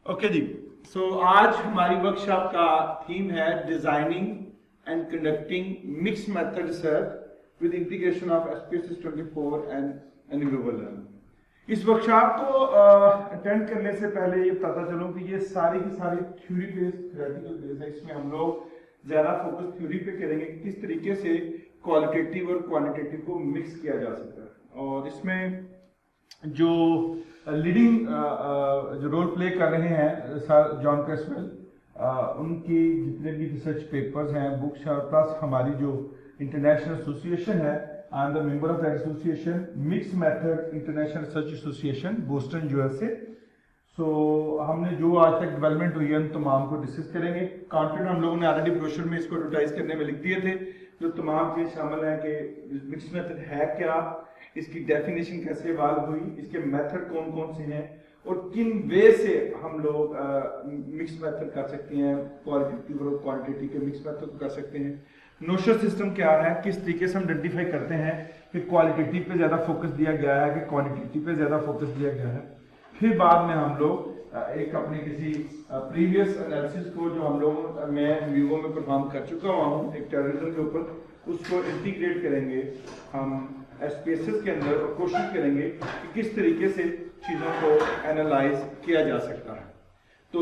Okay जी। आज हमारी workshop का थीम है designing and conducting mix method research with integration of SPSS 24 and renewable learning. इस workshop को अटेंड करने से पहले ये पता चलो कि ये सारी की सारी थ्योरी बेस्ड थ्योरेटिकल बेस्ड है। इसमें हम लोग ज्यादा फोकस थ्योरी पे करेंगे कि किस तरीके से क्वालिटेटिव और क्वांटिटेटिव को मिक्स किया जा सकता है। और इसमें जो लीडिंग जो रोल प्ले कर रहे हैं सर जॉन क्रेसवेल, उनकी जितने भी रिसर्च पेपर्स हैं, बुक्स और प्लस हमारी जो इंटरनेशनल एसोसिएशन है, I am the member of that association, mix method international research association Boston USA। सो हमने जो आज तक डेवलपमेंट हुई है उन तमाम को डिस्कस करेंगे। कंटेंट हम लोगों ने ऑलरेडी ब्रोशर में इसको एडवर्टाइज करने में लिख दिए थे, जो तमाम चीज शामिल है कि मिक्स मेथड है क्या, इसकी डेफिनेशन कैसे इवॉल्व हुई, इसके मेथड कौन कौन से हैं और किन वे से हम लोग मिक्स मेथड कर सकते हैं, क्वालिटेटिव और क्वांटिटेटिव के मिक्स मेथड को कर सकते हैं। नोशन सिस्टम क्या है, किस तरीके से हम आइडेंटिफाई करते हैं कि क्वालिटेटिव पे ज्यादा फोकस दिया गया है कि क्वांटिटेटिव पे ज्यादा फोकस दिया गया है। फिर बाद में हम लोग एक अपने किसी प्रीवियस एनालिसिस को जो हम लोग मैं वीवो में परफॉर्म कर चुका हुआ हूँ एक टेररिज्म के ऊपर, उसको इंटीग्रेट करेंगे हम SPSS के अंदर और कोशिश करेंगे कि किस तरीके से चीज़ों को एनालाइज किया जा सकता है। तो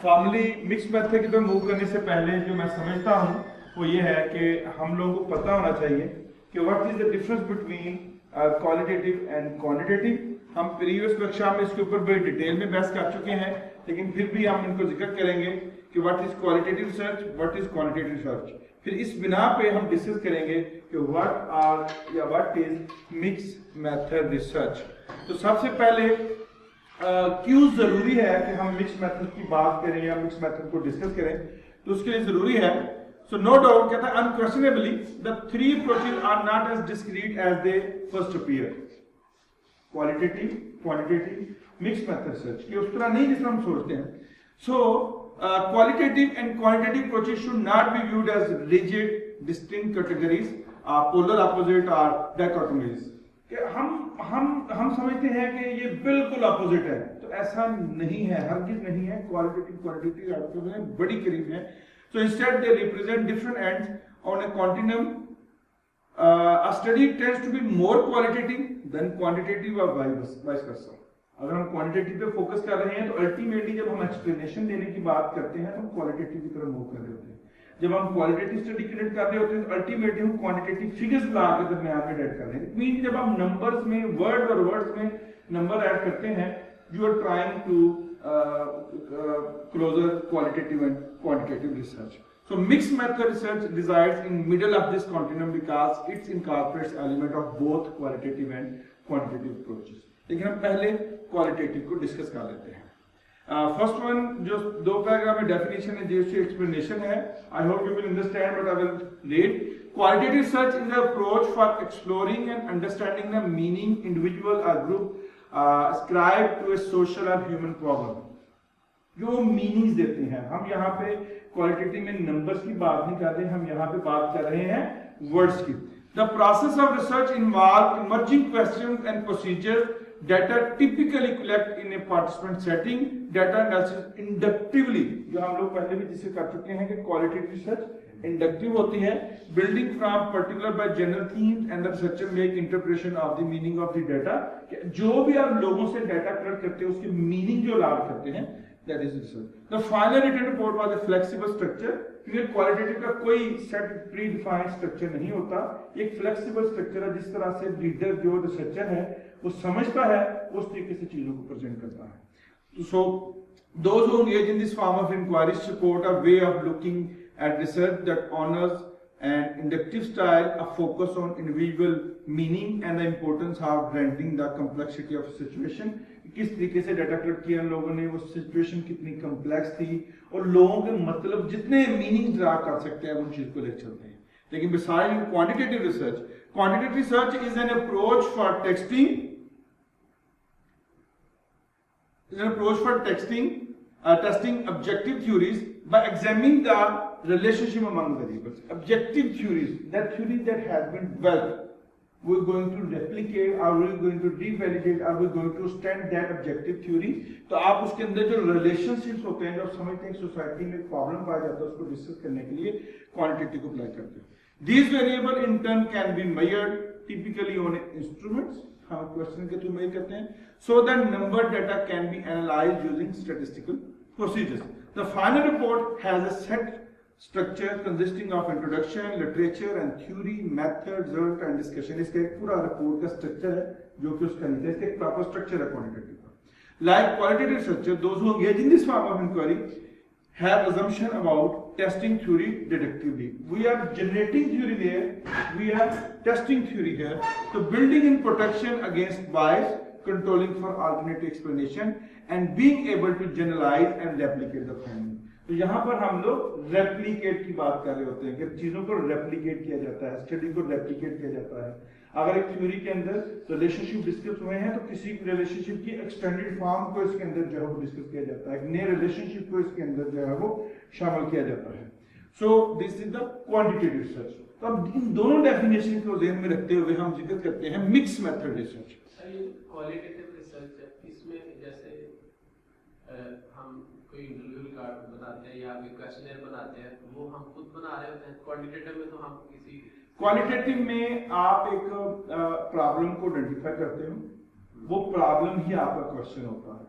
फॉर्मली मिक्स मेथड की तरफ मूव करने से पहले जो मैं समझता हूँ वो ये है कि हम लोगों को पता होना चाहिए कि what is the difference between qualitative and quantitative. हम प्रीवियस वर्कशॉप में इसके ऊपर बड़ी डिटेल में बहस कर चुके हैं, लेकिन फिर भी हम इनको जिक्र करेंगे कि what is qualitative research, what is quantitative research. फिर इस बिना पे हम डिस्कस करेंगे कि what is mix method research. तो सबसे पहले क्यों जरूरी है कि हम मिक्स मेथड की बात करें या मिक्स मेथड को डिस्कस करें, तो उसके लिए जरूरी है। सो नो डाउट कहता है unquestionably the three approaches are not as discrete as they first appear. Qualitative, quantitative, mixed method research ये उस तरह नहीं जिस तरह हम सोचते हैं। सो qualitative and quantitative approaches should not be viewed as rigid, distinct categories, polar opposite or dichotomies। कि हम समझते हैं कि ये बिल्कुल अपोजिट है, तो ऐसा नहीं है, हरगिज नहीं है। क्वालिटेटिव क्वांटिटेटिव आपस में बड़ी करीब है। So instead they represent different ends on a continuum। A study tends to be more qualitative than quantitative or vice versa। अगर हम क्वांटिटेटिव पे फोकस कर रहे हैं तो अल्टीमेटली जब हम एक्सप्लेनेशन देने की बात करते हैं तो हम क्वालिटेटिव की तरफ मूव कर रहे होते हैं। जब हम क्वालिटेटिव स्टडी क्रिएट कर रहे होते हैं तो अल्टीमेटली हम क्वांटिटेटिव फिगर्स ला के दरमियान में ऐड कर रहे हैं। मीन जब हम नंबर्स में वर्ड और वर्ड्स में नंबर ऐड करते हैं, you are trying to closer qualitative and quantitative research. So mixed method research resides in middle of this continuum because it incorporates element of both qualitative and quantitative approaches। लेकिन हम पहले qualitative को discuss कर लेते हैं। First one जो दो paragraph में डेफिनेशन है, जो उसकी एक्सप्लेनेशन है, I hope you will understand but I will read. Qualitative research is a approach for exploring and understanding the meaning individual और group ascribe to a social और human problem. जो meanings देते हैं, हम यहाँ पे क्वालिटेटिव में नंबर्स की बात नहीं कर रहे, हम यहाँ पे बात कर रहे हैं वर्ड्स की। The process of research involve emerging questions and procedures data typically collect in a participant setting, data analysis inductively। जो हम लोग पहले भी जिसे कर चुके हैं कि qualitative research inductive होती है, building from particular by general themes and the researcher make interpretation of the meaning of the data। जो भी आप लोगों से डाटा कलेक्ट करते हैं उसके मीनिंग जो लाभ करते हैं, that is research। The final written report was a flexible structure, क्योंकि क्वालिटेटिव का कोई सेट प्री डिफाइंड स्ट्रक्चर नहीं होता, एक फ्लेक्सिबल स्ट्रक्चर है जिस तरह से रीडर जो रिसर्चर है वो समझता है उस तरीके से चीजों को प्रेजेंट करता है। So those who engage in this form of inquiry support a way of looking at research that honors an inductive style, a focus on individual meaning and the importance of granting the complexity of a situation। किस तरीके से data collect किया लोगों ने, वो situation कितनी complex थी और लोगों के मतलब जितने मीनिंग ड्रा कर सकते हैं उन चीज को ले चलते हैं। लेकिन beside quantitative research is an approach for testing objective theories by examining the relationship among variables। Objective theories, that theory that has been developed we're going to replicate, are we going to devalidate, are we going to stand that objective theory? तो आप उसके अंदर जो relationships होते हैं, जब समझते हैं सोसाइटी में प्रॉब्लम पाया जाता है, उसको डिस्कस करने के लिए क्वांटिटेटिव को अप्लाई करते हैं। These variable in turn can be measured typically on instruments, हम क्वेश्चन के थ्रू मेजर करते हैं, so that number data can be analyzed using statistical procedures. The final report has a set structure consisting of introduction, literature and theory, method, result and discussion. इसका एक पूरा report का structure है जो कि उसका नीचे इसका एक प्रॉपर स्ट्रक्चर है क्वांटिटेटिव का. Like qualitative structure, those who engage in this form of inquiry have assumption about testing theory deductively. We are generating theory there, we are testing theory here. So building in protection against bias, controlling for alternate explanation and being able to generalize and replicate the finding. तो यहाँ पर हम लोग replicate की बात कर रहे होते हैं कि चीजों को रेप्लिकेट किया जाता है, स्टडी को रेप्लिकेट किया जाता है. अगर एक थ्योरी के अंदर रिलेशनशिप डिस्कस हुए हैं तो किसी रिलेशनशिप की एक्सटेंडेड फॉर्म को इसके अंदर जो है वो डिस्कस किया जाता है, नए रिलेशनशिप को इसके अंदर जो है वो शामिल किया जाता है. So this is the quantitative research. तो अब इन दोनों डेफिनेशन को ध्यान में रखते हुए हम जिक्र करते हैं mix method research. Qualitative research इसमें जैसे हम कोई इंटरव्यू रिकॉर्ड बनाते हैं या कोई क्वेश्चनर बनाते हैं, वो हम खुद बना रहे होते हैं. क्वांटिटेटिव में तो हम किसी क्वालिटेटिव में आप एक प्रॉब्लम को आइडेंटिफाई करते हो, वो प्रॉब्लम ही आपका क्वेश्चन होता है.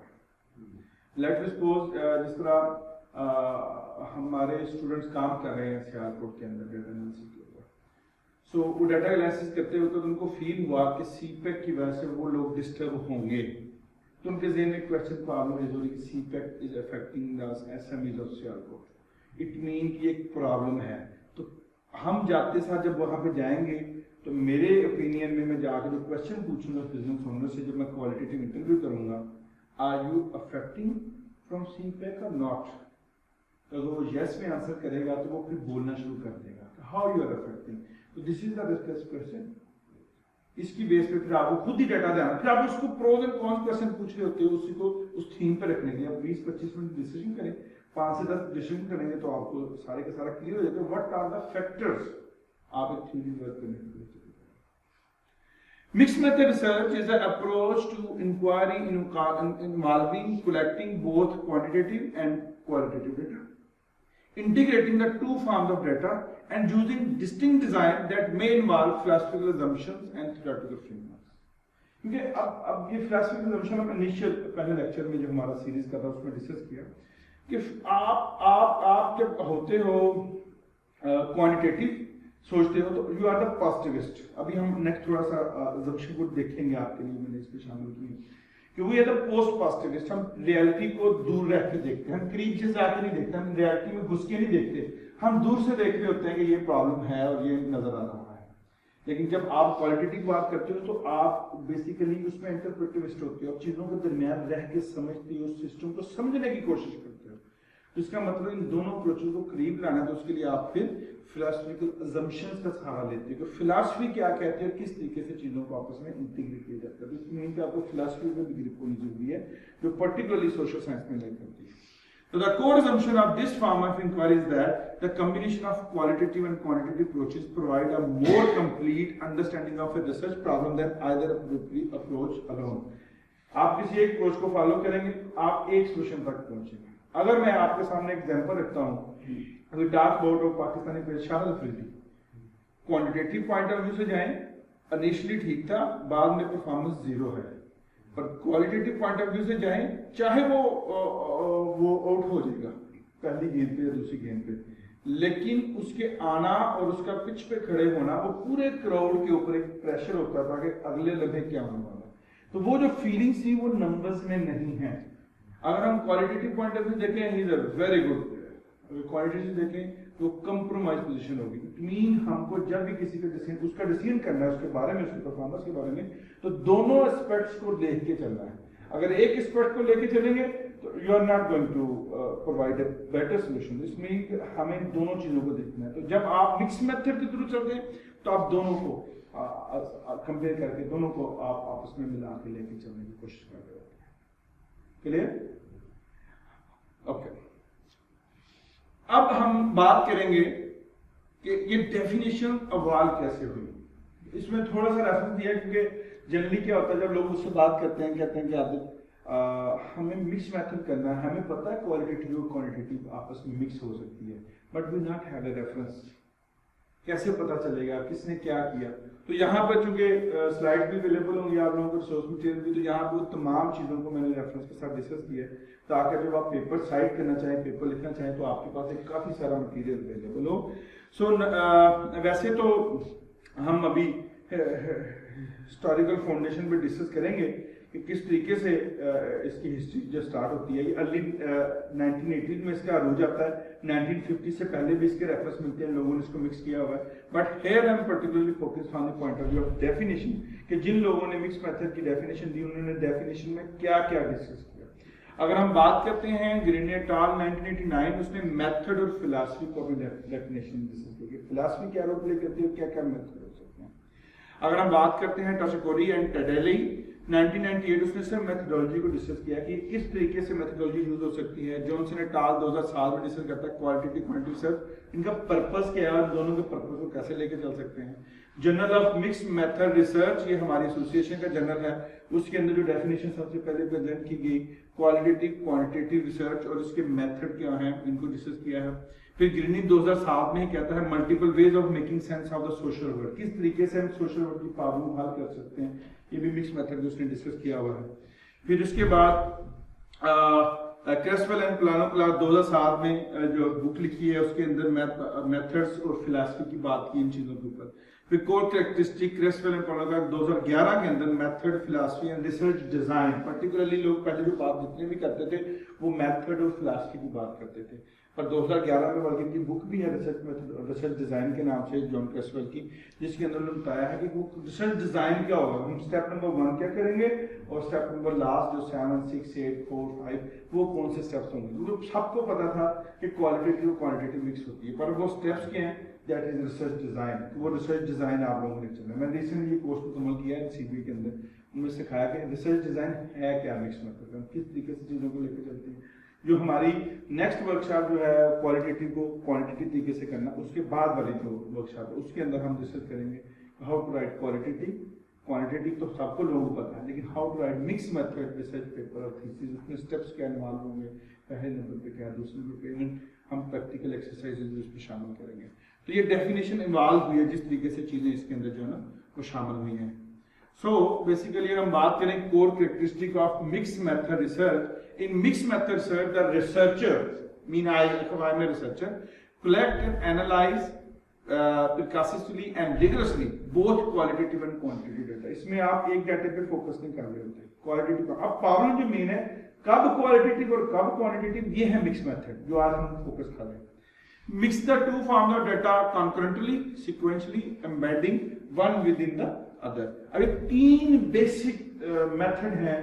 लेट सपोज जिस तरह हमारे स्टूडेंट्स काम कर रहे हैं सियालकोट के अंदर डेटा एनालिसिस के ऊपर. सो वो डाटा एनालिसिस करते हुए तो उनको फील हुआ कि सीपेक की वजह से वो लोग डिस्टर्ब होंगे, तो उनके ज़हन में क्वेश्चन प्रॉब्लम रेज हो रही कि CPEC is affecting the SMEs of Sialkot. It mean कि एक प्रॉब्लम है. तो हम जाते साथ जब वहाँ पे जाएंगे तो मेरे ओपिनियन में मैं जाकर जो क्वेश्चन पूछूंगा बिजनेस ओनर से, जब मैं क्वालिटेटिव इंटरव्यू करूंगा, are you affecting from CPEC और नॉट. तो वो यस में आंसर करेगा तो वो फिर बोलना शुरू कर देगा हाउ यू आर अफेक्टिंग. तो this is the risks question. इसकी बेस पे फिर आपको खुद ही डाटा देना, फिर आप उसको प्रोज एंड कॉन्स क्वेश्चन पूछ रहे होते हो, उसी को उस थीम पे रखने के लिए आप 20-25 मिनट डिस्कशन करें, 5 से 10 डिस्कशन करेंगे तो आपको सारे का सारा क्लियर हो जाएगा व्हाट आर द फैक्टर्स आप एक थ्योरी वर्क करने के लिए. Mixed method research is an approach to inquiry involving collecting both quantitative and qualitative data, integrating the two forms of data and using distinct design that may involve philosophical assumptions and theoretical frameworks. क्योंकि अब ये philosophical assumption हम initial पहले lecture में जो हमारा series का था उसमें डिस्कस किया कि आप जब होते हो क्वांटिटेटिव सोचते हो तो यू आर द पॉजिटिविस्ट. अभी हम नेक्स्ट थोड़ा सा assumption को देखेंगे आपके लिए, मैंने इसमें शामिल की कि we are the post positivist. हम रियलिटी को दूर रह के देखते हैं, हम करीब से जाके नहीं देखते, हम रियलिटी में घुस के नहीं देखते, हम दूर से देख रहे होते हैं कि ये प्रॉब्लम है और ये नजर आ रहा है. लेकिन जब आप क्वालिटेटिव बात करते हो तो आप बेसिकली उसमें इंटरप्रेटिविस्ट होते हो, आप चीजों के दरमियान रह के समझते हो, सिस्टम को समझने की कोशिश करते हो. तो इसका मतलब इन दोनों अप्रोचों को करीब लाना, तो उसके लिए आप फिर फिलोसफिकल अजम्पशंस का सहारा लेते हो. फिलॉसफी क्या कहते हैं, किस तरीके से चीजों को आपस में इंटीग्रेट किया जाता है. तो इसमें आपको फिलॉसफी में भी ग्रिप होनी जरूरी है जो पर्टिकुलरली सोशल साइंस में लाइक करती है. So the core assumption of this form of inquiry is that the combination of qualitative and quantitative approaches provide a more complete understanding of a research problem than either approach alone. आप किसी एक approach को follow करेंगे, आप एक solution तक पहुंचेंगे. अगर मैं आपके सामने एग्जांपल रखता हूं, we talk about Pakistani player Shahid Afridi. Quantitative point of view से जाएं, इनिशियली ठीक था, बाद में परफॉर्मेंस जीरो है. पर क्वालिटेटिव पॉइंट ऑफ व्यू से जाएं, चाहे वो आउट हो जाएगा पहली गेंद पे या दूसरी गेंद पे, लेकिन उसके आना और उसका पिच पे खड़े होना वो पूरे क्राउड के ऊपर एक प्रेशर होता था कि अगले लम्हे क्या होने वाला. तो वो जो फीलिंग्स थी वो नंबर्स में नहीं है. अगर हम क्वालिटेटिव पॉइंट ऑफ व्यू देखें, he is a very good player. अगर क्वालिटेटिव देखें तो कंप्रोमाइज पोजीशन होगी. इट मीन हमको जब भी किसी का डिसीजन उसका डिसीजन करना है उसके बारे में, उसके परफॉर्मेंस के बारे में, तो दोनों एस्पेक्ट्स को देख के चलना है. अगर एक एस्पेक्ट को लेके चलेंगे तो you are not going to provide a better solution. इसमें हमें दोनों चीजों को देखना है. तो जब आप मिक्स मेथड के थ्रू चलते हैं तो आप दोनों को कंपेयर करके दोनों को आप आपस में मिला के लेके चलने की कोशिश कर रहे होते हैं. क्लियर? ओके. अब हम बात करेंगे कि ये डेफिनेशन अवाल कैसे हुई. इसमें थोड़ा सा रेफरेंस दिया क्योंकि जनरली क्या होता है जब लोग मुझसे बात करते हैं कहते हैं कि आप हमें मिक्स मेथड करना है, हमें पता है क्वालिटेटिव और क्वांटिटेटिव आपस में मिक्स हो सकती है, but we not have a reference, कैसे पता चलेगा किसने क्या किया। तो यहाँ पर चूंकि स्लाइड भी अवेलेबल होंगी आप लोगों को, रिसोर्स मटेरियल भी, तो यहाँ पर तमाम चीज़ों को मैंने रेफरेंस के साथ डिस्कस किया है ताकि जब आप पेपर साइड करना चाहें, पेपर लिखना चाहें, तो आपके पास एक काफ़ी सारा मटेरियल अवेलेबल हो। सो वैसे तो हम अभी हिस्टोरिकल फाउंडेशन पे डिस्कस करेंगे कि किस तरीके से इसकी हिस्ट्री जो स्टार्ट होती है। ये अर्ली 1980 में इसका अरूज आता है, 1950 से पहले भी इसके रेफरेंस मिलते हैं, लोगों ने इसको मिक्स किया हुआ है। But here I am particularly focused on the point of view of definition, कि जिन लोगों ने मिक्स मेथड की डेफिनेशन दी उन्होंने डेफिनेशन में क्या क्या डिस्कस किया। अगर हम बात करते हैं ग्रीन एट अल 1989, उसने मेथड और फिलॉसफी को भी डेफिनेशन डिस्कस की, फिलॉसफी क्या रोल प्ले करती है, क्या क्या मेथड हो सकते हैं। अगर हम बात करते हैं टोशिकोरी एंड टेडेली 1998, उसने सिर्फ मेथडोलॉजी को डिस्कस किया कि किस तरीके से मेथडोलॉजी यूज हो सकती है। जॉनसन एट अल 2007 में डिस्कस करता है क्वालिटेटिव क्वांटिटेटिव रिसर्च, इनका पर्पस क्या है और दोनों के पर्पस को कैसे लेके चल सकते हैं। Journal of mix method research, ये हमारी एसोसिएशन का जर्नल है, उसके अंदर जो डेफिनेशन सबसे पहले प्रेजेंट की गई क्वालिटेटिव क्वांटिटेटिव रिसर्च और उसके मेथड क्या हैं, इनको डिस्कस किया है। फिर ग्रीनिंग 2007 में ही कहता है multiple ways of making sense of the social world, किस तरीके से हम सोशल वर्ल्ड की प्रॉब्लम हल कर सकते हैं, ये भी मिक्स मेथड उसने डिस्कस किया हुआ है। फिर उसके बाद क्रेसवेल एंड प्लानो 2007 में जो बुक लिखी है उसके अंदर मेथड्स और फिलॉसफी की बात की इन चीजों के ऊपर। फिर कोर कैरेक्टरिस्टिक क्रेसवेल एंड प्लानो 2011 के अंदर method philosophy and research design, particularly लोग पहले जो बात जितने भी करते थे वो मेथड और फिलॉसफी की बात करते थे, पर 2011 में बल्कि की बुक भी है रिसर्च मेथड रिसर्च डिजाइन के नाम से जॉन क्रेसवेल की, जिसके अंदर उन्होंने बताया है कि वो रिसर्च डिजाइन क्या होगा, हम स्टेप नंबर 1 क्या करेंगे और स्टेप नंबर लास्ट जो 7, 6, 8, 4, 5 वो कौन से स्टेप्स होंगे। क्योंकि सबको पता था कि क्वालिटेटिव और क्वांटिटेटिव मिक्स होती है, पर वो स्टेप्स क्या हैं, दैट इज रिसर्च डिजाइन। वो रिसर्च डिजाइन आप लोगों ने चलना, मैंने रिसेंटली कोर्स मुकम्मल किया है सीबी के अंदर, उनमें सिखाया कि रिसर्च डिजाइन है क्या, मिक्स मेथड हम किस तरीके से चीजों को लेकर चलते हैं। जो हमारी नेक्स्ट वर्कशॉप जो है क्वालिटेटिव को क्वांटिटेटिव तरीके से करना, उसके बाद वाली जो वर्कशॉप है उसके अंदर हम डिस्कस करेंगे how to write qualitative. Quantitative तो सबको लोगों को पता है, लेकिन how to write mix method research paper और थीसिस, उसमें स्टेप्स क्या इन्वॉल्व होंगे, पहले नंबर पे क्या, दूसरे नंबर पे, हम प्रैक्टिकल एक्सरसाइजेज उसमें शामिल करेंगे। तो ये डेफिनेशन इन्वॉल्व हुई है जिस तरीके से चीजें इसके अंदर जो है ना वो शामिल हुई हैं। सो बेसिकली हम बात करें core characteristic of mix method research. In mixed method research, the researcher, I'm a researcher, collect and analyze precisely and rigorously both qualitative and quantitative data. इसमें आप एक डाटा पे फोकस नहीं कर रहे होते, क्वालिटेटिव। अब प्रॉब्लम जो मेन है कब क्वालिटेटिव और कब क्वांटिटेटिव, ये है मिक्स मेथड जो आज हम फोकस कर रहे हैं। Mix the two forms of data concurrently, sequentially, embedding one within the other. अब ये 3 बेसिक मेथड हैं,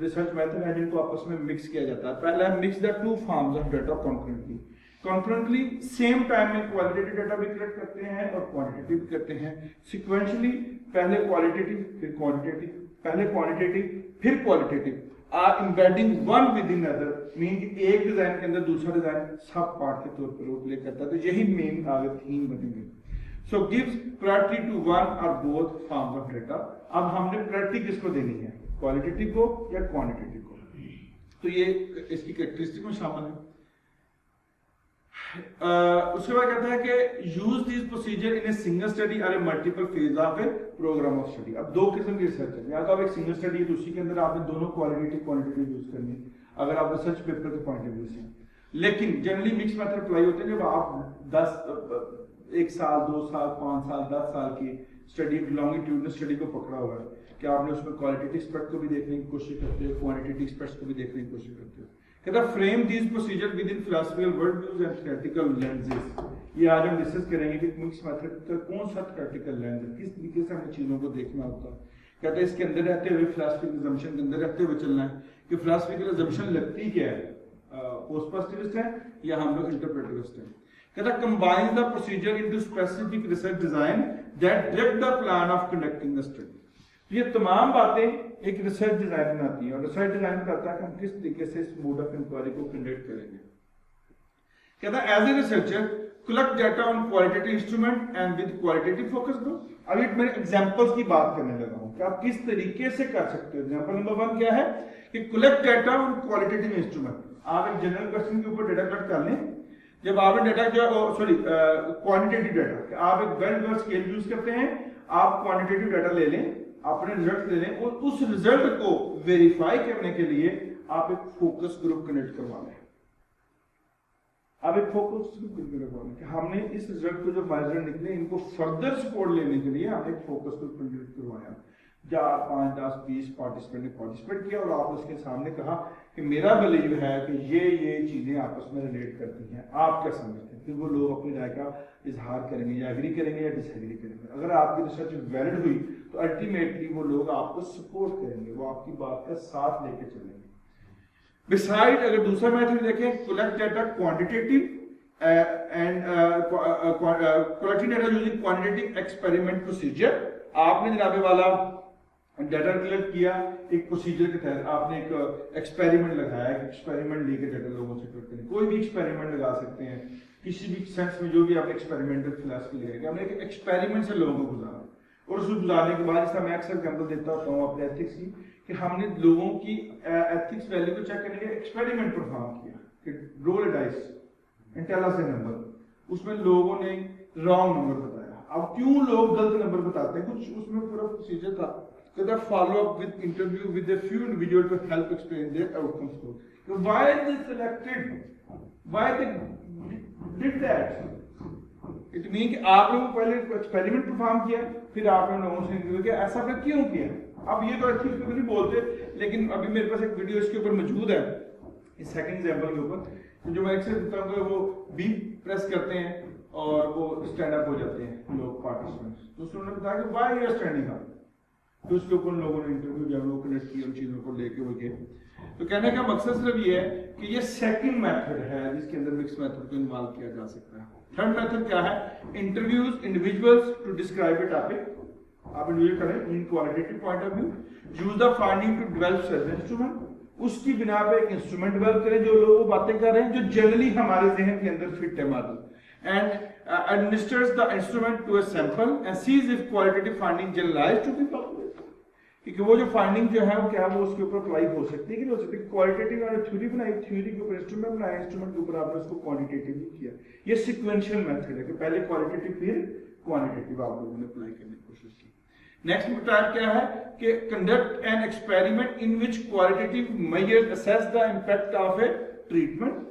रिसर्च मेथड है जिनको आपस में मिक्स किया जाता है। पहला है mix the two forms of data concurrently. Concurrently same time में क्वालिटेटिव डाटा भी कलेक्ट करते हैं और क्वांटिटेटिव भी करते हैं। सिक्वेंशली पहले क्वालिटेटिव फिर क्वांटिटेटिव, पहले क्वांटिटेटिव फिर qualitative or embedding one within other, mean कि एक डिजाइन के अंदर दूसरा डिजाइन सब पार्ट के तौर पर रोल प्ले करता है। तो यही मेन आगे थीम बनेगी। सो गिव्स प्रायोरिटी टू वन और बोथ फॉर्म्स ऑफ डाटा। अब हमने प्रायोरिटी किसको देनी है, क्वालिटेटिव को या क्वांटिटेटिव को, तो ये इसकी कैरेक्टरिस्टिक में शामिल है। उसके बाद कहता है कि use this procedure in a single study और a multiple phase of a program of study. अब दो किस्म की रिसर्च है, या तो आप एक सिंगल स्टडी है तो उसी के अंदर आपने दोनों क्वालिटेटिव क्वांटिटेटिव यूज करनी है अगर आप रिसर्च पेपर के पॉइंट ऑफ व्यू से। लेकिन जनरली मिक्स मेथड अप्लाई होते हैं जब आप 1 साल 2 साल 5 साल 10 साल की स्टडी, लॉन्गिट्यूडनल स्टडी को पकड़ा हुआ है कि आपने उसमें क्वालिटेटिव एस्पेक्ट को भी देखने की कोशिश करते हो, क्वांटिटेटिव एस्पेक्ट्स को भी देखने की कोशिश करते हो। कहता frame this procedure with in philosophical world views and theoretical lenses. ये आज हम डिस्कस करेंगे कि मिक्स मेथड का कौन सा थ्योरेटिकल लेंस है, किस तरीके से हमें चीजों को देखना होता है। कहता है इसके अंदर रहते हुए फिलॉसफिकल अजम्पशन के अंदर रहते हुए चलना है कि फिलॉसफिकल अजम्पशन लगती क्या है, पोस्ट पॉजिटिविस्ट है या हम लोग इंटरप्रेटिविस्ट हैं। कहता combine the procedure into specific research design that direct the plan of conducting the study. ये तमाम बातें एक रिसर्च डिजाइन बनाती है और रिसर्च डिजाइन बताता है कि हम किस तरीके से इस मोड ऑफ इंक्वायरी को कंडक्ट करेंगे। कहता है as a researcher collect data on qualitative instrument and with qualitative focus group. अभी मैं एग्जांपल्स की बात करने लगा हूं कि आप किस तरीके से कर सकते हो। एग्जांपल नंबर 1 क्या है कि collect data on qualitative instrument। आप एक जनरल क्वेश्चन के ऊपर डेटा कलेक्ट कर लें। जब आपने डेटा क्वांटिटेटिव डेटा, आप एक बेल्ट वर्ड स्केल यूज करते हैं, आप क्वांटिटेटिव डेटा ले लें, अपने रिजल्ट ले लें और उस रिजल्ट को वेरीफाई करने के लिए आप एक फोकस ग्रुप कनेक्ट करवा लें। अब एक फोकस ग्रुप कि हमने इस रिजल्ट को जो रिजल्ट निकले इनको फर्दर सपोर्ट लेने के लिए हमने एक फोकस ग्रुप कनेक्ट करवाया। 4, 5, 10, 20 पार्टिसिपेंट ने पार्टिसिपेट किया और आप उसके सामने कहा कि मेरा बिलीव है कि ये चीजें आपस में रिलेट करती हैं, आप क्या समझते हैं। फिर वो लोग अपनी राय का इजहार करेंगे, या एग्री करेंगे या डिसएग्री करेंगे। अगर आपकी रिसर्च वैलिड हुई तो अल्टीमेटली वो लोग आपको सपोर्ट करेंगे, वो आपकी बात का साथ लेके चलेंगे। बिसाइड अगर दूसरा मेथड देखें, collect data quantitative and collecting data using quantitative experiment procedure. आपने जनाबे वाला डाटा कलेक्ट किया एक प्रोसीजर के तहत, आपने एक एक्सपेरिमेंट लगाया, एक एक्सपेरिमेंट लेकर डाटा लोगों से कलेक्ट करें। कोई भी एक्सपेरिमेंट लगा सकते हैं किसी भी सेंस में, जो भी आपने एक्सपेरिमेंटल फिलॉसफी लगाएंगे। हमने एक एक्सपेरिमेंट से लोगों को गुजारा और उसको गुजारने के बाद, जैसा मैं अक्सर एग्जाम्पल देता होता हूँ अपने एथिक्स की, कि हमने लोगों की एथिक्स वैल्यू को चेक करने के एक्सपेरिमेंट परफॉर्म किया कि roll a dice and tell us a number. उसमें लोगों ने रॉन्ग नंबर बताया। अब क्यों लोग गलत नंबर बताते हैं, कुछ उसमें पूरा प्रोसीजर था। follow up with interview with a few individuals to help explain their outcomes to. So why they selected, why they did that? It means कि आप लोगों पहले एक्सपेरिमेंट परफॉर्म किया, फिर आपने लोगों से इंटरव्यू किया, ऐसा आपने क्यों किया? अब ये तो अच्छी चीज नहीं बोलते, लेकिन अभी मेरे पास एक वीडियो इसके ऊपर मौजूद है, इस सेकंड एग्जांपल के ऊपर, जो मैं अक्सर देता हूँ कि वो बीप प्रेस करते हैं और वो स्टैंड अप हो जाते हैं लोग पार्टिसिपेंट्स। तो उन्होंने बताया कि why you are standing up. तो उसके ऊपर लोगों ने इंटरव्यू जब लोग कनेक्ट किए उन चीजों को लेके वो गए। तो कहने का मकसद सिर्फ ये है कि ये सेकंड मेथड है जिसके अंदर मिक्स मेथड को इन्वॉल्व किया जा सकता है। थर्ड मेथड क्या है? Interviews individuals to describe a topic. आप इंटरव्यू करें in qualitative point of view, use the finding to develop search instrument, उसकी बिना पे एक इंस्ट्रूमेंट डेवलप करें जो लोग बातें कर रहे हैं जो जनरली हमारे जहन के अंदर फिट है model, and administers the instrument to a sample and sees if qualitative finding generalized to the population। क्योंकि वो जो फाइंडिंग जो है वो क्या वो उसके ऊपर अप्लाई हो सकती है कि नहीं हो सकती। क्वालिटेटिव और थ्योरी बनाई, थ्योरी के ऊपर इंस्ट्रूमेंट बनाया, इंस्ट्रूमेंट के ऊपर आपने उसको क्वांटिटेटिव किया। ये सीक्वेंशियल मेथड है कि पहले क्वालिटेटिव फिर क्वांटिटेटिव आप लोगों ने अप्लाई करने की कोशिश की। नेक्स्ट टाइप क्या है कि conduct an experiment in which qualitative measures assess the impact of A treatment.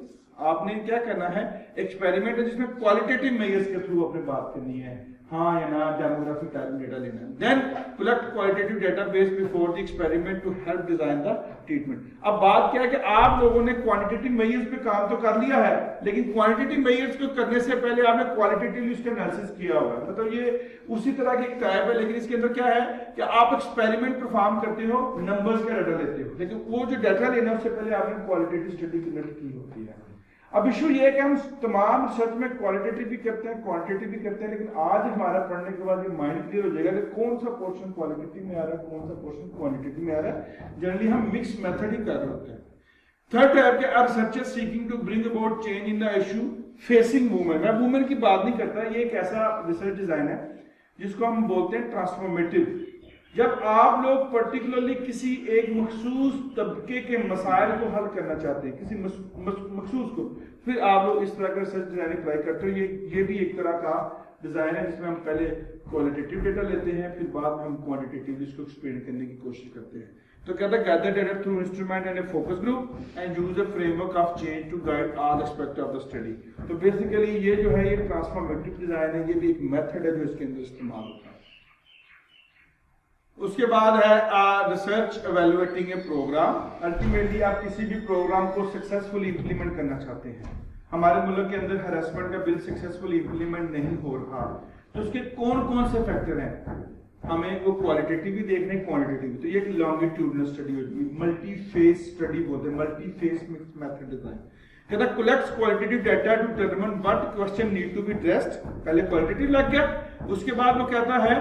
आपने क्या करना है, एक्सपेरिमेंट है जिसमें क्वालिटेटिव मेजर्स के थ्रू अपने बात करनी है, हाँ या ना, डेमोग्राफी टाइप डेटा लेना है। Then collect qualitative data base before the experiment to help design the treatment. अब बात क्या है कि आप लोगों ने क्वांटिटेटिव मेजर्स पे काम तो कर लिया है, लेकिन क्वांटिटेटिव मेजर्स को करने से पहले आपने क्वालिटेटिवली उसका एनालिसिस किया होगा। मतलब ये उसी तरह की एक टाइप है, लेकिन इसके अंदर क्या है कि आप एक्सपेरिमेंट परफॉर्म करते हो, नंबर्स का डाटा लेते हो, लेकिन वो जो डाटा लेना है उससे पहले आपने क्वालिटेटिव स्टडी कंडक्ट की होती है। अब इशू ये है कि हम तमाम रिसर्च में क्वालिटेटिव भी करते हैं, क्वांटिटेटिव भी करते हैं, लेकिन आज हमारा पढ़ने के बाद ये माइंड क्लियर हो जाएगा कि कौन सा पोर्शन क्वालिटेटिव में आ रहा है, कौन सा पोर्शन क्वांटिटेटिव में आ रहा है। जनरली हम मिक्स मेथड ही कर रहे होते हैं। थर्ड टाइप के are researchers seeking to bring about change in the issue facing women. मैं वुमेन की बात नहीं करता, ये एक ऐसा रिसर्च डिजाइन है जिसको हम बोलते हैं ट्रांसफॉर्मेटिव। जब आप लोग पर्टिकुलरली किसी एक मखसूस तबके के मसाइल को हल करना चाहते हैं, किसी मखसूस को, फिर आप लोग इस तरह का रिसर्च डिजाइन अप्लाई करते हो। ये भी एक तरह का डिजाइन है जिसमें हम पहले क्वालिटेटिव डेटा लेते हैं, फिर बाद में हम क्वांटिटेटिव इसको एक्सप्लेन करने की कोशिश करते हैं। तो कहता है gather data through instrument and a focus group and use a framework of change to guide all aspect of the study. तो बेसिकली ये जो है ये ट्रांसफॉर्मेटिव डिजाइन है, ये भी एक मेथड है जो इसके अंदर इस्तेमाल होता है। उसके बाद है रिसर्च एवेलुएटिंग ए प्रोग्राम। अल्टीमेटली आप किसी भी प्रोग्राम को सक्सेसफुली इंप्लीमेंट करना चाहते हैं। हमारे मुल्क के अंदर हैरेसमेंट का बिल सक्सेसफुली इंप्लीमेंट नहीं हो रहा, तो उसके कौन कौन से फैक्टर हैं, हमें वो क्वालिटेटिव भी देखने, क्वांटिटेटिव। तो ये एक लॉन्गिट्यूडनल स्टडी होगी, मल्टी फेज स्टडी बोलते हैं, मल्टी फेज मेथड डिजाइन। कहता collects qualitative data to determine what question need to be addressed. पहले क्वालिटेटिव लग गया, उसके बाद वो कहता है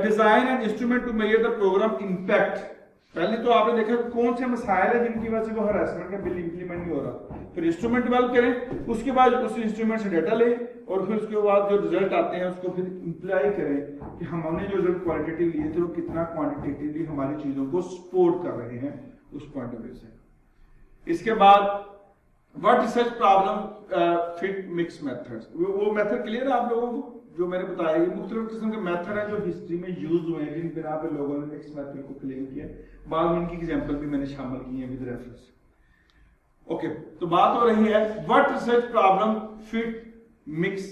design and instrument to measure the program impact पहले तो आपने देखा कौन से मसाइल है जिनकी वजह से वो हरासमेंट का बिल इंप्लीमेंट नहीं हो रहा, फिर इंस्ट्रूमेंट डेवलप करें, उसके बाद उस इंस्ट्रूमेंट से डाटा लें और फिर उसके बाद जो रिजल्ट आते हैं उसको फिर इम्प्लाई करें कि हमने जो रिजल्ट क्वालिटेटिव लिए थे वो कितना क्वांटिटेटिवली हमारी चीजों को सपोर्ट कर रहे हैं उस पॉइंट ऑफ व्यू से। इसके बाद what research problem fit mix methods, वो मेथड क्लियर है आप लोगों को जो मैंने बताया, ये मुख्तलिफ किस्म के मेथड हैं जो हिस्ट्री में यूज हुए हैं जिन बिना पे लोगों ने मिक्स मेथड को क्लेम किया, बाद में इनकी एग्जांपल भी मैंने शामिल की है विद रेफरेंस। ओके, तो बात हो रही है what research problem fit mix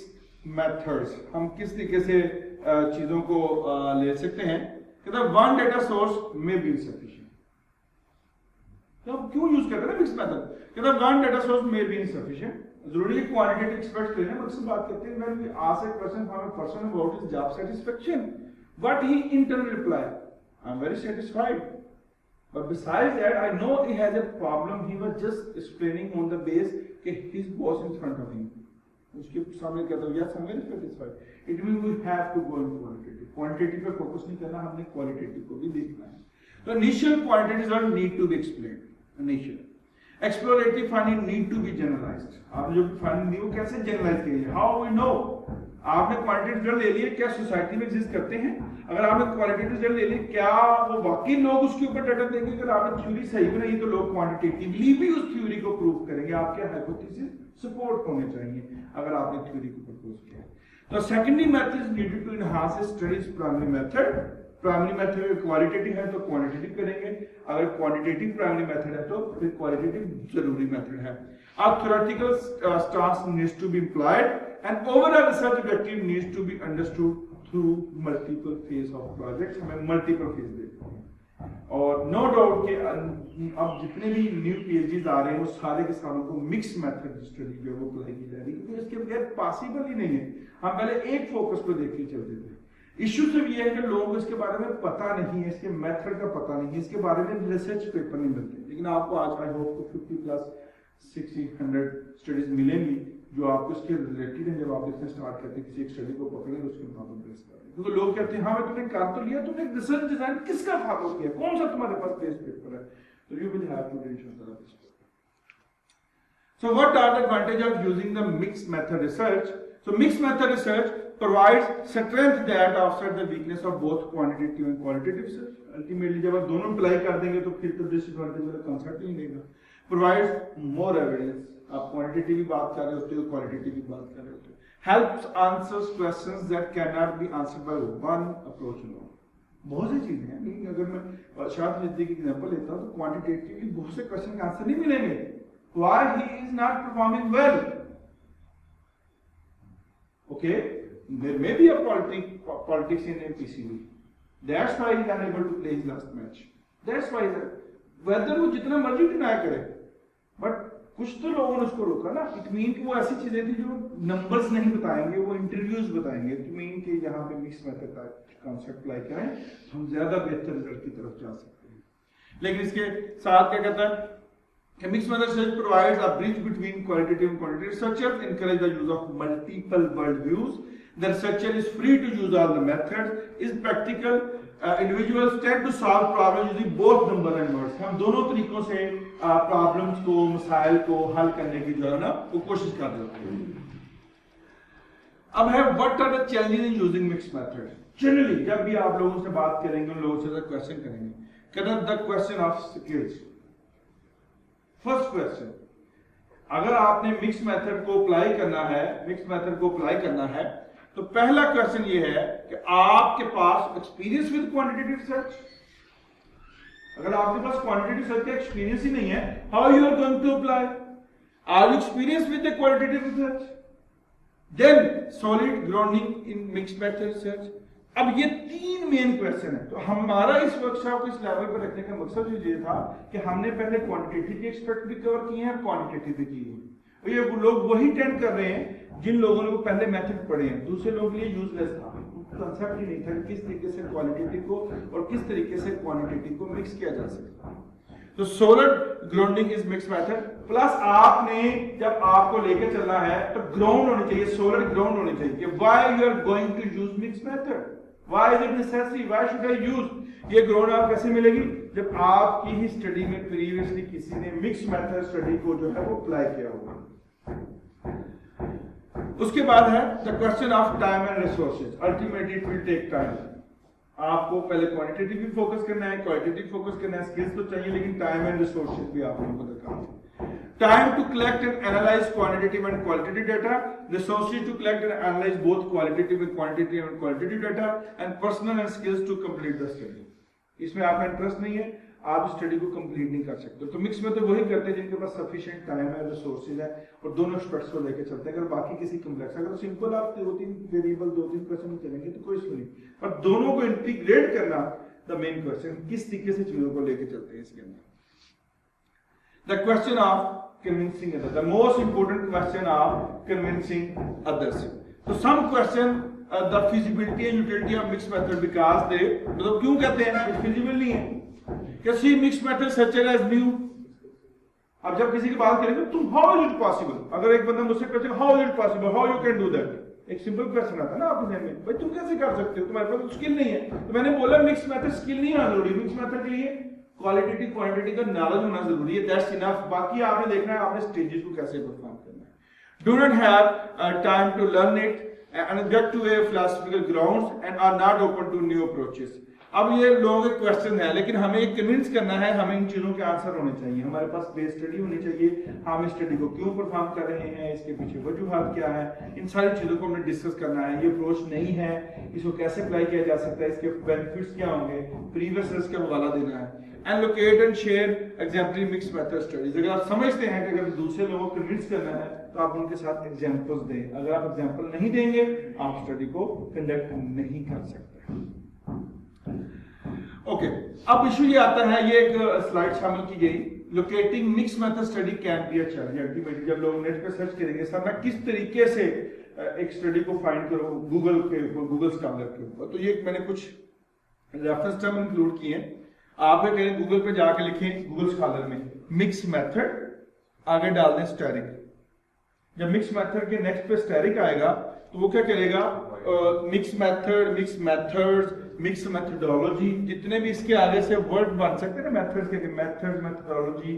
methods, हम किस तरीके से चीजों को ले सकते हैं। कहता है वन डेटा सोर्स में बी इनसफिशिएंट, तो हम क्यों यूज करते हैं मिक्स मेथड, कहता है वन डेटा सोर्स में बी इनसफिशिएंट, जरूरी है क्वांटिटेटिव एक्सपेक्ट करना, मकसद बात करते हैं when we ask a question from a person about his job satisfaction, what he internally reply, I am very satisfied, but besides that I know he has a problem, he was just explaining on the base कि his boss in front of him, उसके सामने कहता हूँ yes I'm very satisfied, it means we have to go in quantitative पे focus नहीं करना, हमने qualitative को भी देखना है। तो initial quantitative result need to be explained, initial exploratory finding need to be generalized, आपने जो finding दी वो कैसे generalize की है, how we know, आपने क्वांटिटेटिव रिजल्ट ले लिए क्या सोसाइटी में एग्जिस्ट करते हैं, अगर आपने क्वालिटेटिव रिजल्ट ले लिए क्या वो वाकई लोग उसके ऊपर डाटा देंगे, अगर आपने थ्योरी सही बनाई तो लोग क्वांटिटेटिवली भी उस थ्योरी को प्रूव करेंगे, आपके हाइपोथेसिस सपोर्ट होने चाहिए अगर आपने थ्योरी को प्रपोज किया। तो secondary method needed to enhance studies primary method, primary method में क्वालिटेटिव है तो क्वांटिटेटिव करेंगे, अगर क्वांटिटेटिव प्राइमरी मेथड है तो फिर क्वालिटेटिव जरूरी मेथड है। A theoretical stance needs to be implied and overall research objective needs to be understood through multiple phase of projects, हमें multiple phase देखते हैं और no doubt कि अब जितने भी न्यू पीएचडीज आ रहे हैं वो सारे के सारों को मिक्स मेथड स्टडी जो वो अप्लाई की जा रही है, क्योंकि इसके बगैर पॉसिबल ही नहीं है। हम पहले एक फोकस पे देख के चलते थे, इश्यू सिर्फ ये है कि लोगों को इसके बारे में पता नहीं है, इसके मेथड का पता नहीं है, इसके बारे में रिसर्च पेपर नहीं मिलते, लेकिन आपको आज आई होप 50+60-100 स्टडीज मिलेंगी जो आपको इसके रिलेटेड है। जब आप इसमें स्टार्ट करते हैं किसी एक स्टडी को पकड़े उसके मुताबिक बेस करें, क्योंकि लोग कहते हैं हाँ तुमने कर तो लिया, तुमने रिसर्च डिजाइन किसका फॉलो किया, कौन सा तुम्हारे पास बेस पेपर है, तो you will have to mention that. So what are the advantages of using the mixed method research? So mixed method research provides strength that offsets the weakness of both quantitative and qualitative research. Ultimately जब आप दोनों apply कर देंगे तो फिर तो disadvantage वाला concept ही नहीं रहेगा। Provides more evidence, आप क्वांटिटेटिव भी बात कर रहे होते हो, क्वालिटेटिव भी बात कर रहे होते हो। Helps answers questions that cannot be answered by one approach alone. बहुत सी चीजें हैं, लेकिन अगर मैं शार्ट नजदीक की एग्जांपल लेता हूँ तो क्वांटिटेटिवली बहुत से क्वेश्चन का आंसर नहीं मिलेंगे। Why he is not performing well? Okay, there may be a politics in MPCB. That's why he is unable to play his last match. That's why whether वो जितना मर्जी डिनाई करे, but कुछ तो लोगों ने उसको रोका ना। इट मीन कि वो ऐसी चीजें थी जो नंबर्स नहीं बताएंगे, वो इंटरव्यूज बताएंगे। इट मीन कि यहाँ पे मिक्स मेथड का कॉन्सेप्ट अप्लाई करें हम ज्यादा बेहतर रिजल्ट की तरफ जा सकते हैं। लेकिन इसके साथ क्या कहता है, mixed method research provides a bridge between qualitative and quantitative. Researchers encourage the use of multiple worldviews. The researcher is free to use all the methods. Is practical. Individuals tend to solve problems using both number and words. हम दोनों तरीकों से problems को, मसाइल को हल करने की जो है ना वो कोशिश कर रहे हैं। अब है what are the challenges in using mixed method? Generally जब भी आप लोगों से बात करेंगे, उन लोगों से क्वेश्चन करेंगे, कहना the question of skills. First question, अगर आपने मिक्स मेथड को अप्लाई करना है, तो पहला क्वेश्चन ये है कि आपके पास एक्सपीरियंस विद क्वांटिटेटिव रिसर्च। अगर आपके पास क्वांटिटेटिव रिसर्च का एक्सपीरियंस ही नहीं है, how you are going to apply? Are you experience with the qualitative research? Then solid grounding in mix method research. अब ये तीन मेन क्वेश्चन है। तो हमारा इस वर्कशॉप इस लेवल पर रखने का मकसद ये था कि हमने पहले क्वांटिटेटिव एस्पेक्ट भी कवर किए हैं, क्वांटिटेटिव भी किए हैं, और ये लोग वही टेंड कर रहे हैं जिन लोगों ने वो पहले मेथड पढ़े हैं। दूसरे लोगों के लिए यूजलेस था, कंसेप्ट ही नहीं था कि किस तरीके से क्वालिटेटिव को और किस तरीके से क्वांटिटेटिव को मिक्स किया जा सकता है। तो solid grounding is mix method plus आपने जब आपको लेके चलना है तो ग्राउंड होनी चाहिए, सॉलिड ग्राउंड होनी चाहिए। Why you are going to use mix method, why is it necessary, why should I use. ये ग्राउंड आप कैसे मिलेगी, जब आपकी ही स्टडी में प्रीवियसली किसी ने मिक्स मेथड स्टडी को जो है वो अप्लाई किया होगा। उसके बाद है the question of time and resources. Ultimately it will take time. आपको पहले क्वांटिटेटिव भी फोकस करना है, क्वालिटेटिव फोकस करना है, स्किल्स तो चाहिए लेकिन टाइम एंड रिसोर्सेज भी आप लोगों को दरकार है। Time to collect and analyze quantitative and qualitative data, resources to collect and analyze both qualitative and quantitative data, and personal and skills to complete the study. इसमें आपका इंटरेस्ट नहीं है, आप स्टडी को कंप्लीट नहीं कर सकते। तो मिक्स में तो वही करते हैं जिनके पास सफिशिएंट टाइम है, रिसोर्सेज है और दोनों एस्पेक्ट्स को लेकर चलते हैं। अगर बाकी किसी कम्प्लेक्स, अगर सिंपल आप 2-3 वेरिएबल 2-3 क्वेश्चन चलेंगे तो कोई इशू नहीं, पर दोनों को इंटीग्रेट करना द मेन क्वेश्चन, किस तरीके से चीजों को लेकर चलते हैं इसके अंदर। The question of convincing others, the most important question of convincing others. So some question the feasibility and utility of mixed method because they, मतलब क्यों कहते हैं कुछ feasible नहीं है, कैसी mixed method such as new। अब जब किसी की बात करेंगे तुम how is it possible, अगर एक बंदा मुझसे पूछे how is it possible, how you can do that, एक सिंपल क्वेश्चन आता है ना आपके जहन में, भाई तुम कैसे कर सकते हो, तुम्हारे पास स्किल नहीं है। तो मैंने बोला मिक्स मेथड स्किल नहीं होना जरूरी, मिक्स मेथड के लिए क्वालिटेटिव क्वांटिटी का नॉलेज होना जरूरी है, दैट्स इनफ। बाकी आपने देखना है आपने स्टेजेस को कैसे परफॉर्म करना है। Do not have time to learn it and get to a philosophical grounds and are not open to new approaches। अब ये लोगों के क्वेश्चन है लेकिन हमें एक कन्विंस करना है, हमें इन चीजों के आंसर होने चाहिए, हमारे पास बेस स्टडी होनी चाहिए, हम इस स्टडी को क्यों परफॉर्म कर रहे हैं, इसके पीछे वजूहात क्या है, इन सारी चीजों को हमने डिस्कस करना है। ये अप्रोच नहीं है, इसको कैसे अप्लाई किया जा सकता है, इसके बेनिफिट्स क्या होंगे, प्रीवियस रिसर्च का हवाला देना है। And locate and share example mix method studies. अगर आप समझते हैं कि अगर दूसरे लोगों को कन्विंस करना है तो आप उनके साथ एग्जाम्पल्स दें, अगर आप एग्जाम्पल नहीं देंगे आप स्टडी को कंडक्ट नहीं कर सकते। ओके, अब इशू ये आता है, ये एक स्लाइड शामिल की गई, locating mix method study can be a challenge. Ultimately जब लोग नेट पे सर्च करेंगे सर मैं किस तरीके से एक स्टडी को फाइंड करूं गूगल के ऊपर, गूगल स्कॉलर के ऊपर, तो ये मैंने कुछ रेफरेंस टर्म इंक्लूड किए हैं। आप ये कहें गूगल पे जाके लिखें गूगल स्कॉलर में मिक्स मेथड, आगे डाल दें स्टेरिक। जब मिक्स मेथड के नेक्स्ट पे स्टेरिक आएगा तो वो क्या करेगा, mix method, mix methods, mix methodology, जितने भी इसके आगे से वर्ड बन सकते हैं ना मेथड्स के, मेथड, मेथडोलॉजी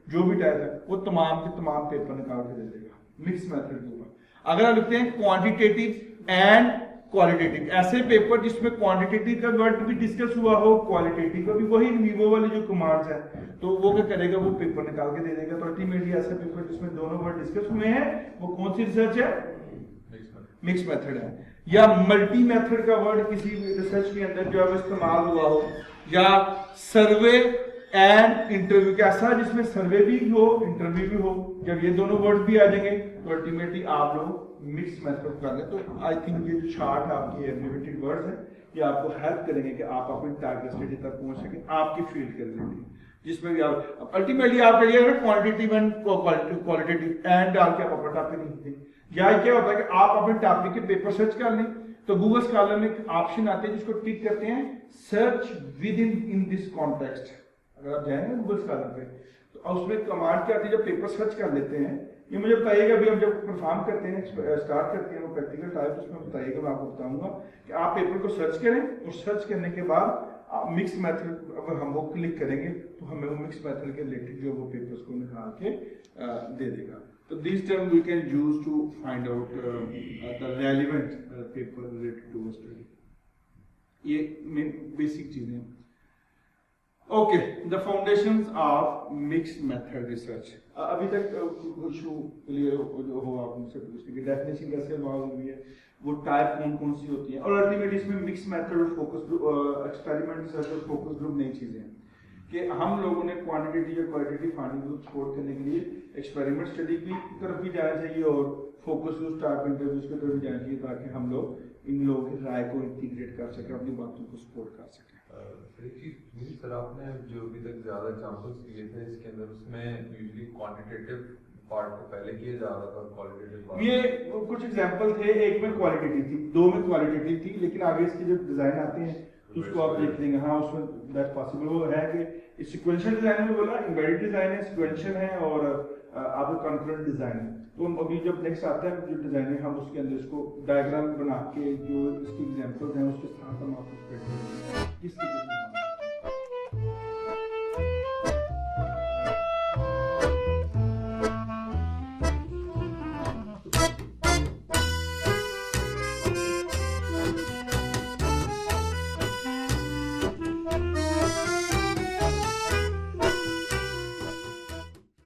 जो भी टाइप है वो तमाम के तमाम पेपर निकाल के दे देगा मिक्स मेथड के ऊपर। अगर आप लिखते हैं क्वांटिटेटिव एंड क्वालिटेटिव, ऐसे पेपर जिसमें क्वांटिटेटिव का वर्ड भी डिस्कस हुआ हो, क्वालिटेटिव का भी, वही वीवो वाली जो कमांड्स है, तो वो क्या करेगा, वो पेपर निकाल के दे देगा। तो अल्टीमेटली ऐसे पेपर जिसमें दोनों वर्ड डिस्कस हुए हैं वो कौन सी रिसर्च है, मिक्स मेथड है। या मल्टी मेथड का वर्ड किसी रिसर्च के अंदर जो है इस्तेमाल हुआ हो, या सर्वे एंड इंटरव्यू, कैसा जिसमें सर्वे भी हो इंटरव्यू भी हो, जब ये दोनों वर्ड भी आ जाएंगे तो अल्टीमेटली आप लोग मिक्स मेथड कर ले। तो आई थिंक ये जो चार्ट आपकी एब्रिविएटेड वर्ड्स है ये आपको हेल्प करेंगे कि आप अपनी टारगेट स्टडी तक पहुंच सकें आपकी फील्ड के रिलेटेड, जिसमें भी आप अल्टीमेटली आप करिए क्वांटिटेटिव एंड क्वालिटेटिव एंड डाल के आप अपना टॉपिक लिखते हैं। या क्या होता है कि आप अपने टॉपिक के पेपर सर्च कर लें तो गूगल स्कॉलर में एक ऑप्शन आते हैं जिसको टिक करते हैं search with in this context. अगर आप जाएंगे गूगल स्कॉलर पे तो उसमें कमांड क्या आती है, जब पेपर सर्च कर लेते हैं, ये मुझे बताइएगा अभी हम जब परफॉर्म करते हैं, स्टार्ट करते हैं वो प्रैक्टिकल टाइप, उसमें बताइएगा, मैं आपको बताऊंगा कि आप पेपर को सर्च करें और सर्च करने के बाद आप मिक्स मेथड अगर हम वो क्लिक करेंगे तो हमें वो मिक्स मेथड के रिलेटेड जो वो पेपर्स को निकाल के दे देगा। तो this term we can use to find out the relevant paper related to study. ये मेन बेसिक चीजें। Okay, the foundations of mix method research. अभी तक इशू क्लियर हो आप मुझसे पूछने की डेफिनेशन कैसे इन्वॉल्व हुई है, वो टाइप कौन कौन सी होती है, और अल्टीमेटली इसमें मिक्स मेथड और फोकस ग्रुप, एक्सपेरिमेंट रिसर्च और फोकस ग्रुप नई चीजें हैं कि हम लोगों ने क्वांटिटेटिव या क्वालिटेटिव फाइंडिंग को सपोर्ट करने के लिए एक्सपेरिमेंट स्टडी की तरफ भी जाना चाहिए और फोकस ग्रुप टाइप इंटरव्यूज की तरफ भी जाना चाहिए ताकि हम लोग इन लोगों की राय को इंटीग्रेट कर सकें, अपनी बातों को सपोर्ट कर सकें। सर आपने जो अभी तक ज्यादा एग्जांपल्स दिए थे इसके अंदर उसमें यूजुअली क्वांटिटेटिव पार्ट को पहले किया जा रहा था और क्वालिटेटिव पार्ट, ये कुछ एग्जांपल थे, एक में क्वालिटेटिव थी, दो में क्वालिटेटिव थी, लेकिन आगे इसके जो डिजाइन आते हैं तो उसको आप देख लेंगे। हाँ, उसमें दैट पॉसिबल वो है कि सीक्वेंशियल डिजाइन में बोला, एम्बेडेड डिजाइन है, सीक्वेंशियल है और आपका कॉन्फिडेंट डिजाइन है। तो हम अभी जब नेक्स्ट आता है जो डिजाइनिंग, हम उसके अंदर इसको डायग्राम बना के जो इसकी एग्जांपल्स हैं उसके साथ हम आपको किस